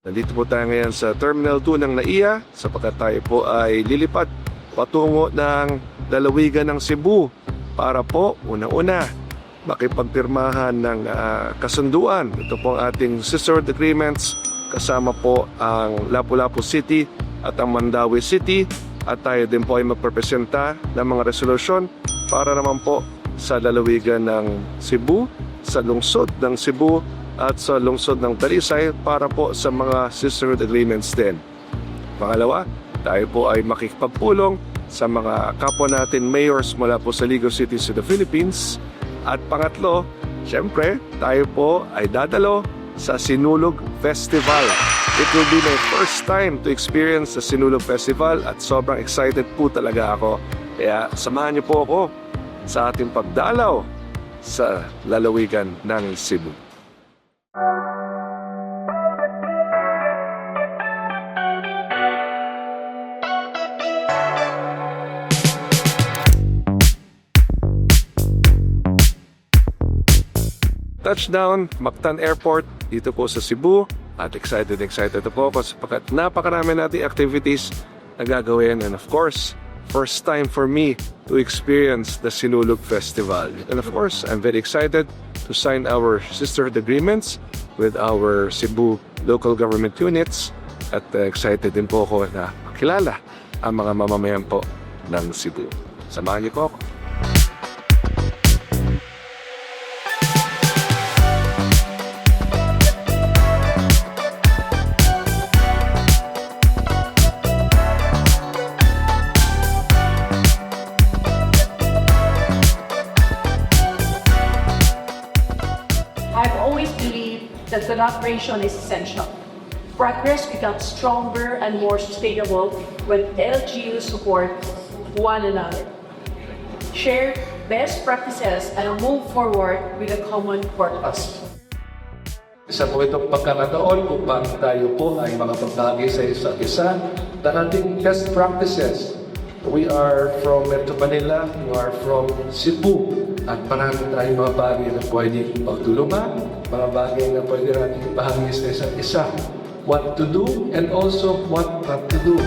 Nandito po tayo ngayon sa Terminal 2 ng NAIA sapagkat tayo po ay lilipat patungo ng lalawigan ng Cebu para po una-una makipagpirmahan ng kasunduan. Ito po ang ating sisterhood agreements kasama po ang Lapu-Lapu City at ang Mandaue City at tayo din po ay magpresenta ng mga resolusyon para naman po sa lalawigan ng Cebu, sa lungsod ng Cebu at sa lungsod ng Talisay para po sa mga sisterhood agreements din. Pangalawa, tayo po ay makikipagpulong sa mga kapwa natin mayors mula po sa League of Cities of the Philippines. At pangatlo, syempre, tayo po ay dadalo sa Sinulog Festival. It will be my first time to experience the Sinulog Festival at sobrang excited po talaga ako. Kaya samahan niyo po ako sa ating pagdalaw sa lalawigan ng Cebu. Touchdown, Mactan Airport, dito po sa Cebu. At excited po ako sapagkat napakarami nating activities na gagawin. And of course, first time for me to experience the Sinulog Festival. And of course, I'm very excited to sign our sisterhood agreements with our Cebu local government units. At excited din po ako na makilala ang mga mamamayan po ng Cebu. Samahan niyo po ako. I've always believed that collaboration is essential. Progress becomes stronger and more sustainable when LGUs support one another, share best practices, and move forward with a common purpose. Isa po itong pagkakataon kung paano tayo po ay makapagbagi sa isa't isa ng ating best practices. We are from Metro Manila, you are from Cebu. At marami tayong mga bagay na pwede pagtulungan, mga bagay na pwede natin ibahagi sa isa't isa. What to do and also what not to do.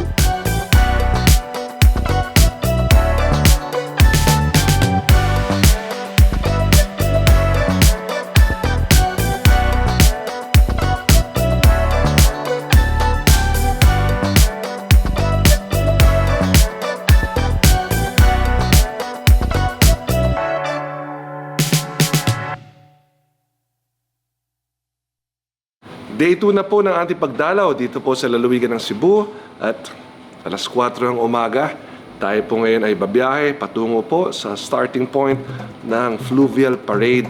Day 2 na po ng ating pagdalaw dito po sa lalawigan ng Cebu at alas 4 ng umaga tayo po ngayon ay babiyahe patungo po sa starting point ng Fluvial Parade.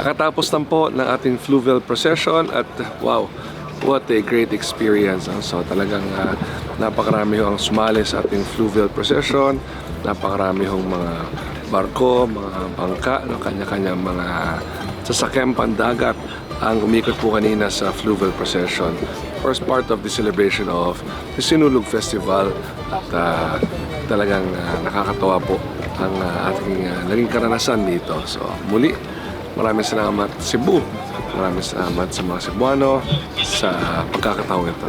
Kakatapos lang po ng ating fluvial procession at wow, what a great experience. So talagang napakarami ho ang sumali sa ating fluvial procession, napakarami hong mga barko, mga bangka, kanya-kanyang mga sasakyan pandagat ang umikot po kanina sa fluvial procession. First part of the celebration of the Sinulog Festival at talagang nakakatawa po ang ating naging karanasan dito. So muli, maraming salamat Cebu. Maraming salamat sa mga Cebuano sa pagkakataong ito.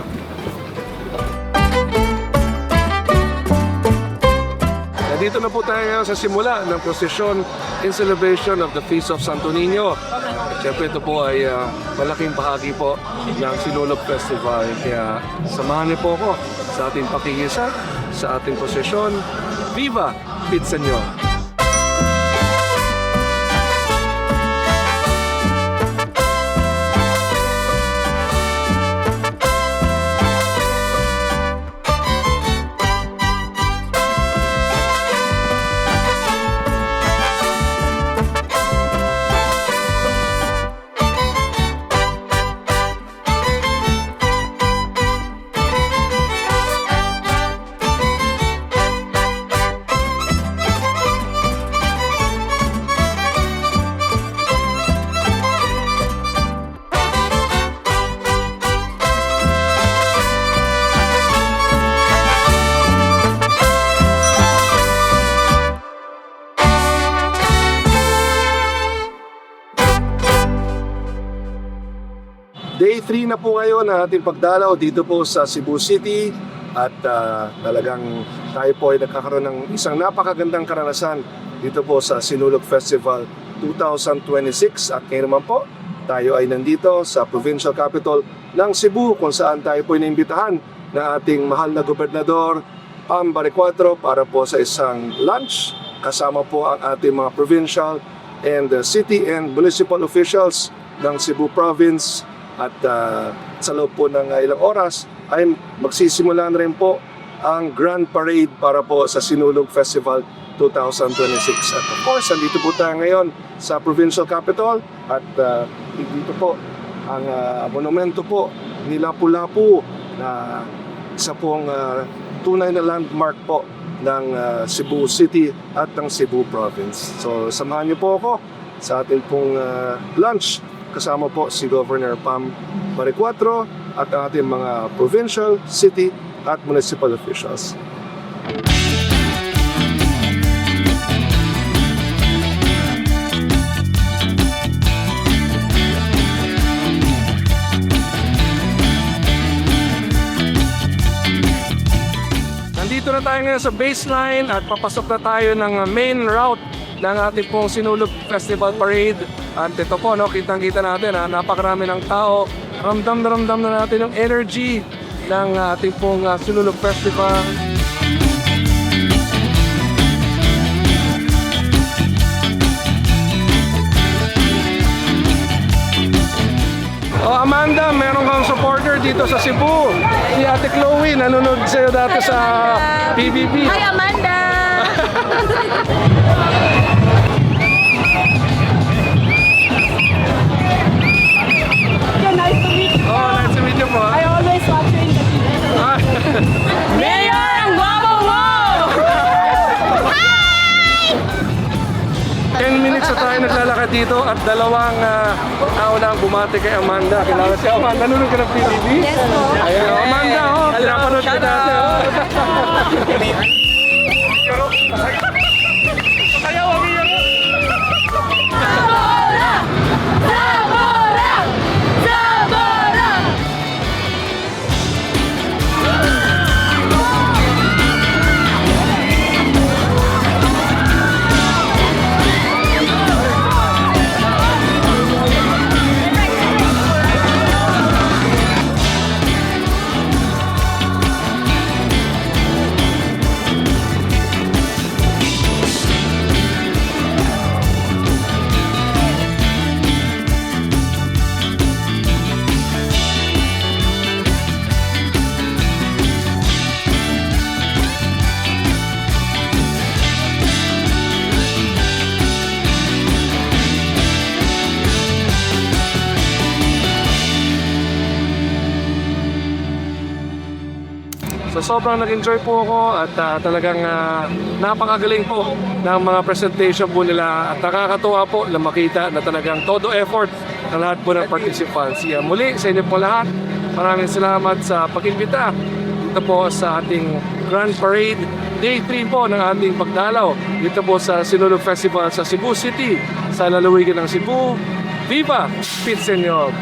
Nandito na po tayo sa simula ng prosesyon in celebration of the Feast of Santo Niño. Siyempre ito po ay malaking bahagi po ng Sinulog Festival. Kaya samahan niyo po ako sa ating pakikisa, sa ating prosesyon. Viva Pizzaño! Day 3 na po ngayon ang ating pagdalaw dito po sa Cebu City at talagang tayo po ay nagkakaroon ng isang napakagandang karanasan dito po sa Sinulog Festival 2026 at ngayon naman po tayo ay nandito sa provincial capital ng Cebu kung saan tayo po inimbitahan ng ating mahal na gobernador Pam Baricuatro para po sa isang lunch kasama po ang ating mga provincial and city and municipal officials ng Cebu Province at sa loob po ng ilang oras ay magsisimula na rin po ang Grand Parade para po sa Sinulog Festival 2026. At of course, andito po tayo ngayon sa provincial capital at dito po ang monumento po ni Lapu-Lapu na isa pong tunay na landmark po ng Cebu City at ng Cebu Province. So samahan niyo po ako sa ating pong lunch kasama po si Governor Pam Baricuatro at ang ating mga provincial, city at municipal officials. Nandito na tayo ngayon sa baseline at papasok na tayo ng main route ng ating pong Sinulog Festival Parade. At ito po, no, kitang-kita natin, napakarami ng tao. Ramdam na natin yung energy ng ating pong Sinulog Festival. Oh, Amanda, meron kang supporter dito sa Cebu. Si Ate Chloe, nanonood sa'yo dati sa PBB. Hi, Amanda! Nice to meet you. Oh, nice to meet you po. I always watch you in the TV. Mayor, ang guwapo mo! 10 minutes na tayo naglalakad dito at dalawang tao na ang bumati kay Amanda. Kilala si Amanda. Nanonood ka ng PBB? Yes po. Ayan, oh, Amanda, oh. Pinapanood ka dati, oh. Ayaw, umiyak. Zamora! Zamora! Zamora! So sobrang nag-enjoy po ako at talagang napakagaling po ng mga presentation po nila at nakakatuwa po na makita na talagang todo effort ng lahat po ng participants. Muli sa inyo po lahat, maraming salamat sa pag-imbita dito po sa ating Grand Parade Day 3 po ng ating pagdalaw dito po sa Sinulog Festival sa Cebu City, sa lalawigan ng Cebu. Viva Pitsenyog!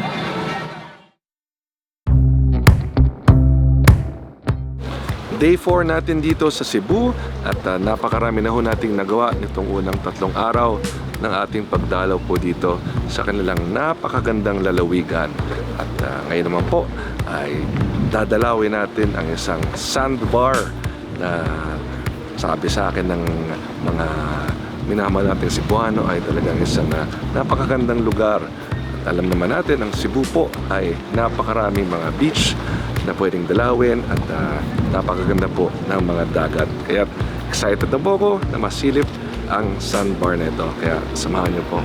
Day 4 natin dito sa Cebu at napakarami na ho nating nagawa nitong unang 3 araw ng ating pagdalaw po dito sa kanilang napakagandang lalawigan. At ngayon naman po ay dadalawin natin ang isang sandbar na sabi sa akin ng mga minamahal nating Cebuano ay talagang isang napakagandang lugar. At alam naman natin ang Cebu po ay napakaraming mga beach na pwedeng dalawin at napakaganda po ng mga dagat. Kaya excited na po ako na masilip ang sandbar na ito. Kaya samahan niyo po.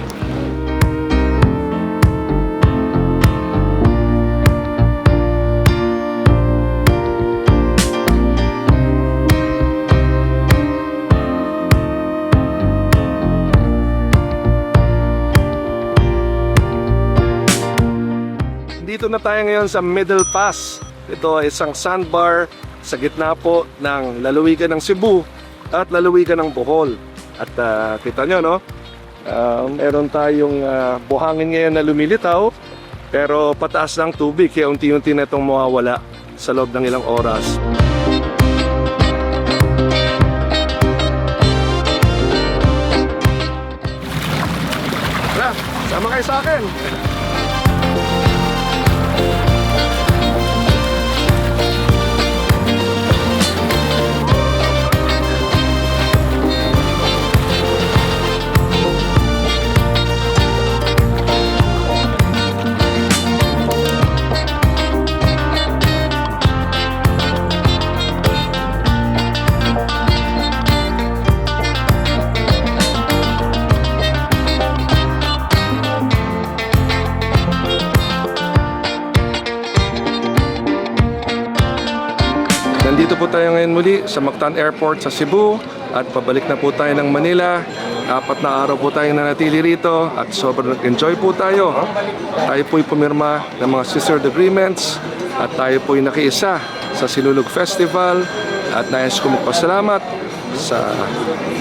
Dito na tayo ngayon sa Middle Pass. Ito ay isang sandbar sa gitna po ng lalawigan ng Cebu at lalawigan ng Bohol. At kita nyo, no? Meron tayong buhangin ngayon na lumilitaw. Pero pataas ng tubig, kaya unti-unti na itong mawawala sa loob ng ilang oras. Tara, sama kayo sa akin. Nandito po tayo ngayon muli sa Mactan Airport sa Cebu at pabalik na po tayo ng Manila. 4 na araw po tayo nanatili rito at sobrang nag-enjoy po tayo. Tayo po'y pumirma ng mga sister agreements at tayo po'y nakiisa sa Sinulog Festival at nais ko magpasalamat sa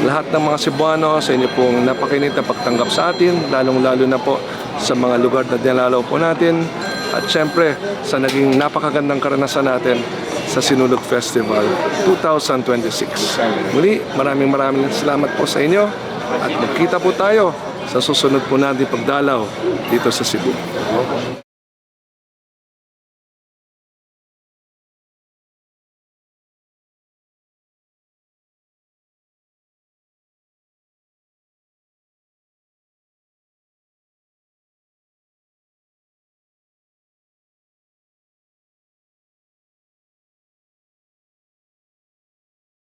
lahat ng mga Cebuano sa inyo pong napakinit na pagtanggap sa atin, lalong-lalo na po sa mga lugar na dinalaw po natin at syempre sa naging napakagandang karanasan natin sa Sinulog Festival 2026. Muli, maraming salamat po sa inyo at magkita po tayo sa susunod po natin pagdalaw dito sa Cebu.